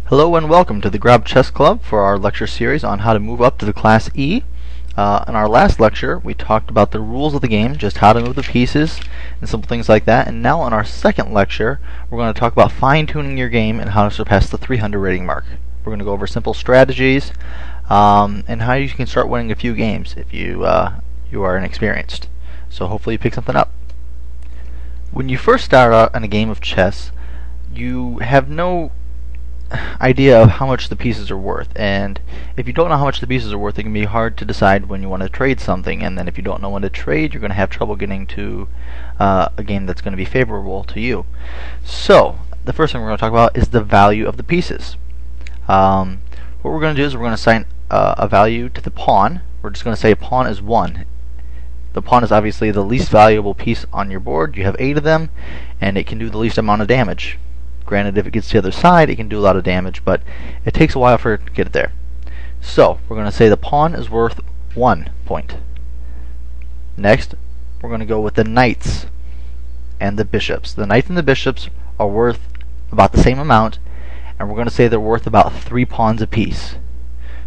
Hello and welcome to the Grob Chess Club for our lecture series on how to move up to the Class E. In our last lecture we talked about the rules of the game, just how to move the pieces and simple things like that, and now in our second lecture we're going to talk about fine-tuning your game and how to surpass the 300 rating mark. We're going to go over simple strategies and how you can start winning a few games if you are inexperienced. So hopefully you pick something up. When you first start out in a game of chess, you have no idea of how much the pieces are worth, and if you don't know how much the pieces are worth, it can be hard to decide when you want to trade something, and then if you don't know when to trade, you're going to have trouble getting to a game that's going to be favorable to you. So the first thing we're going to talk about is the value of the pieces. What we're going to do is we're going to assign a value to the pawn. We're just going to say pawn is 1. The pawn is obviously the least valuable piece on your board. You have 8 of them, and it can do the least amount of damage. Granted, if it gets to the other side, it can do a lot of damage, but it takes a while for it to get it there. So we're going to say the pawn is worth 1 point. Next, we're going to go with the knights and the bishops. The knights and the bishops are worth about the same amount, and we're going to say they're worth about 3 pawns apiece.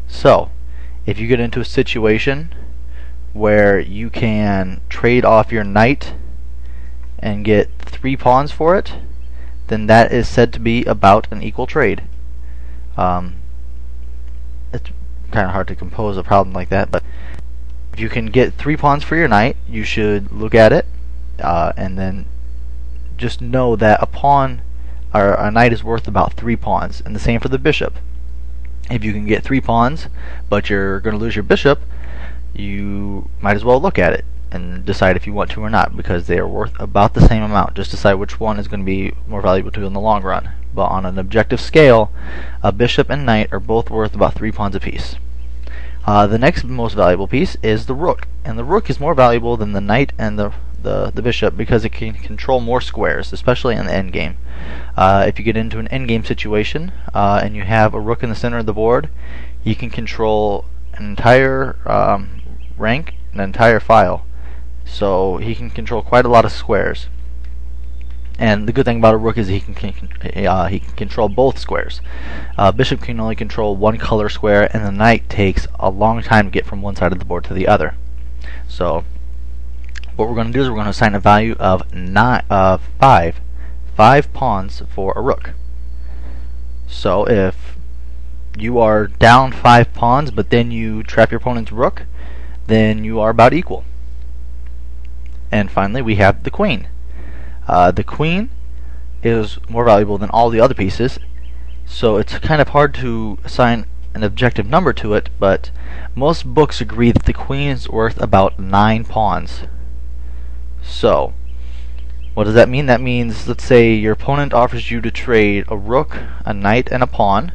So if you get into a situation where you can trade off your knight and get 3 pawns for it, then that is said to be about an equal trade. It's kind of hard to compose a problem like that, but if you can get 3 pawns for your knight, you should look at it and then just know that a pawn or a knight is worth about 3 pawns, and the same for the bishop. If you can get 3 pawns but you're going to lose your bishop, you might as well look at it and decide if you want to or not, because they are worth about the same amount. Just decide which one is going to be more valuable to you in the long run. But on an objective scale, a bishop and knight are both worth about 3 pawns apiece. The next most valuable piece is the rook, and the rook is more valuable than the knight and the bishop because it can control more squares, especially in the endgame. If you get into an endgame situation and you have a rook in the center of the board, you can control an entire rank, an entire file. So he can control quite a lot of squares. And the good thing about a rook is he can control both squares. Bishop can only control one color square, and the knight takes a long time to get from one side of the board to the other. So what we're going to do is we're going to assign a value of 5 pawns for a rook. So if you are down 5 pawns but then you trap your opponent's rook, then you are about equal. And finally we have the queen. The queen is more valuable than all the other pieces, so it's kind of hard to assign an objective number to it, but most books agree that the queen is worth about 9 pawns. So what does that mean? That means, let's say your opponent offers you to trade a rook, a knight, and a pawn.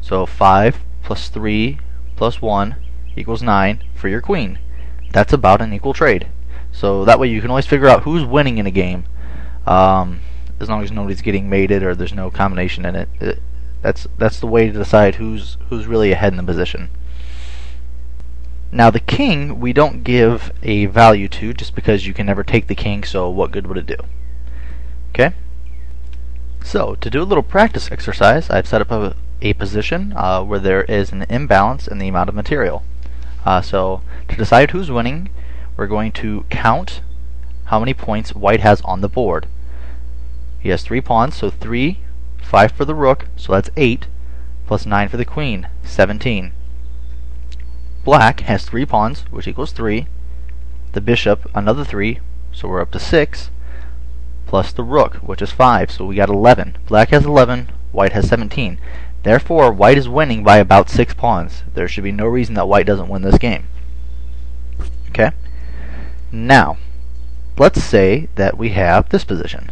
So 5 plus 3 plus 1 equals 9 for your queen. That's about an equal trade. So that way you can always figure out who's winning in a game, as long as nobody's getting mated or there's no combination in it. That's the way to decide who's really ahead in the position. Now the king we don't give a value to, just because you can never take the king, so what good would it do? Okay? So to do a little practice exercise, I've set up a position where there is an imbalance in the amount of material. So to decide who's winning, we're going to count how many points white has on the board. He has 3 pawns, so 3, 5 for the rook, so that's 8, plus 9 for the queen, 17. Black has 3 pawns, which equals 3, the bishop, another 3, so we're up to 6, plus the rook, which is 5, so we got 11. Black has 11, white has 17. Therefore, white is winning by about 6 pawns. There should be no reason that white doesn't win this game. Okay? Now, let's say that we have this position.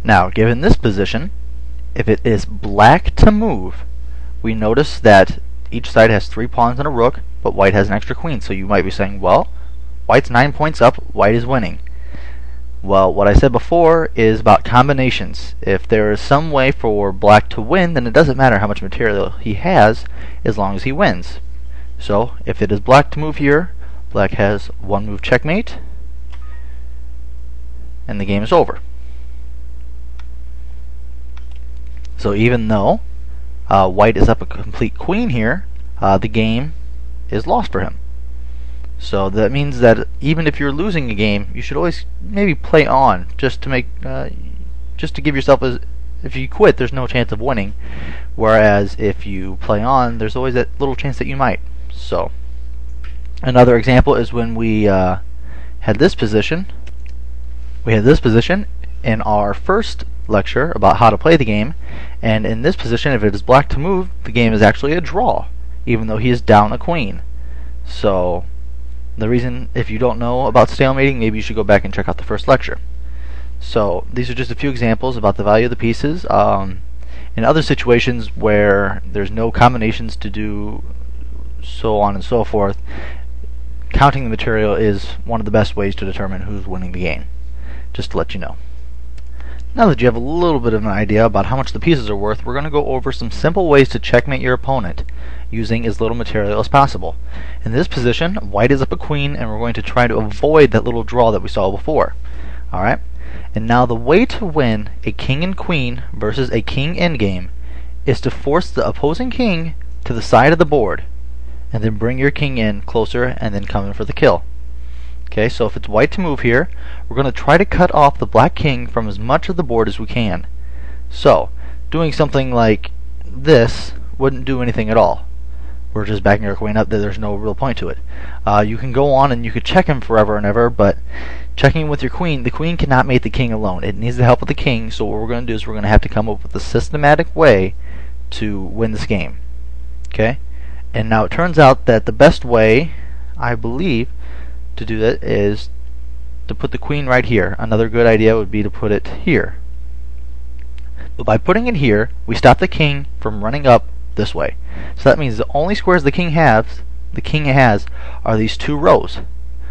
Now, given this position, if it is black to move, we notice that each side has 3 pawns and a rook, but white has an extra queen. So you might be saying, well, white's 9 points up, white is winning. Well, what I said before is about combinations. If there is some way for black to win, then it doesn't matter how much material he has, as long as he wins. So if it is black to move here, black has 1 move checkmate, and the game is over. So even though white is up a complete queen here, the game is lost for him. So that means that even if you're losing a game, you should always maybe play on, just to make, just to give yourself a. If you quit, there's no chance of winning. Whereas if you play on, there's always that little chance that you might. So another example is when we had this position. We had this position in our first lecture about how to play the game, and in this position, if it is black to move, the game is actually a draw, even though he is down a queen. So the reason, if you don't know about stalemating, maybe you should go back and check out the first lecture. So these are just a few examples about the value of the pieces. In other situations where there's no combinations to do, so on and so forth, counting the material is one of the best ways to determine who's winning the game, just to let you know. Now that you have a little bit of an idea about how much the pieces are worth, we're going to go over some simple ways to checkmate your opponent using as little material as possible. In this position, white is up a queen, and we're going to try to avoid that little draw that we saw before. Alright? And now the way to win a king and queen versus a king endgame is to force the opposing king to the side of the board, and then bring your king in closer and then come in for the kill. Okay, so if it's white to move here, we're going to try to cut off the black king from as much of the board as we can. So, doing something like this wouldn't do anything at all. We're just backing our queen up, there's no real point to it. You can go on and you could check him forever and ever, but checking with your queen, the queen cannot mate the king alone. It needs the help of the king, so what we're going to do is we're going to have to come up with a systematic way to win this game. Okay? And now it turns out that the best way, I believe, to do that is to put the queen right here. Another good idea would be to put it here. But by putting it here, we stop the king from running up this way. So that means the only squares the king has are these two rows.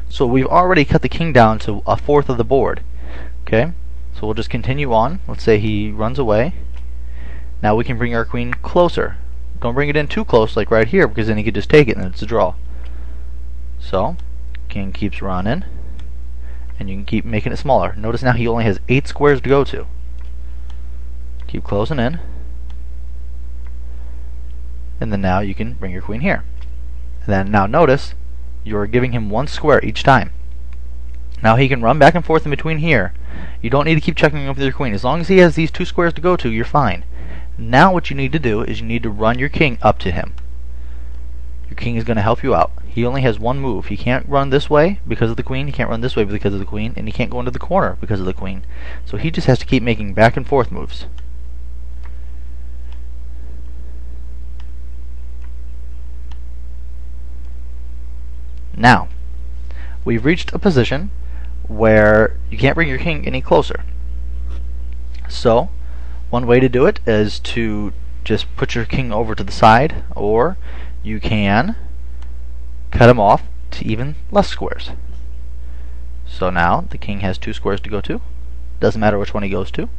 So we've already cut the king down to a fourth of the board. Okay? So we'll just continue on. Let's say he runs away. Now we can bring our queen closer. Don't bring it in too close like right here, because then he could just take it and it's a draw. So king keeps running, and you can keep making it smaller. Notice now he only has 8 squares to go to. Keep closing in, and then now you can bring your queen here. And then now notice you're giving him 1 square each time. Now he can run back and forth in between here. You don't need to keep checking up with your queen. As long as he has these 2 squares to go to, you're fine. Now what you need to do is you need to run your king up to him. Your king is going to help you out. He only has 1 move. He can't run this way because of the queen, he can't run this way because of the queen, and he can't go into the corner because of the queen. So he just has to keep making back and forth moves. Now, we've reached a position where you can't bring your king any closer. So, one way to do it is to just put your king over to the side, or you can cut him off to even less squares. So now the king has 2 squares to go to. Doesn't matter which one he goes to.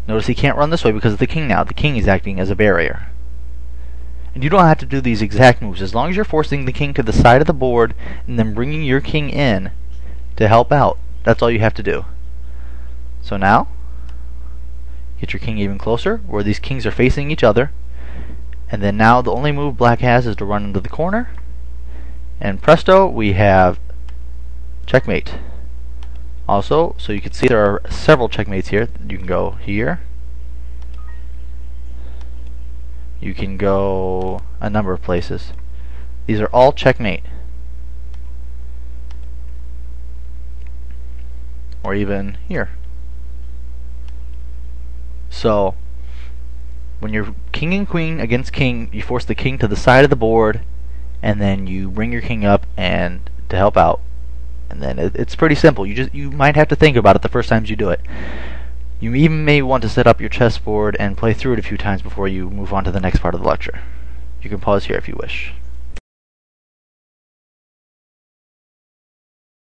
Notice he can't run this way because of the king now. The king is acting as a barrier. And you don't have to do these exact moves. As long as you're forcing the king to the side of the board and then bringing your king in to help out, that's all you have to do. So now, get your king even closer, where these kings are facing each other. And then now the only move black has is to run into the corner. And presto, we have checkmate. Also, so you can see there are several checkmates here. You can go here. You can go a number of places. These are all checkmate. Or even here. So, when you're king and queen against king, you force the king to the side of the board, and then you bring your king up and to help out. And then it's pretty simple. You might have to think about it the first times you do it. You even may want to set up your chessboard and play through it a few times before you move on to the next part of the lecture. You can pause here if you wish.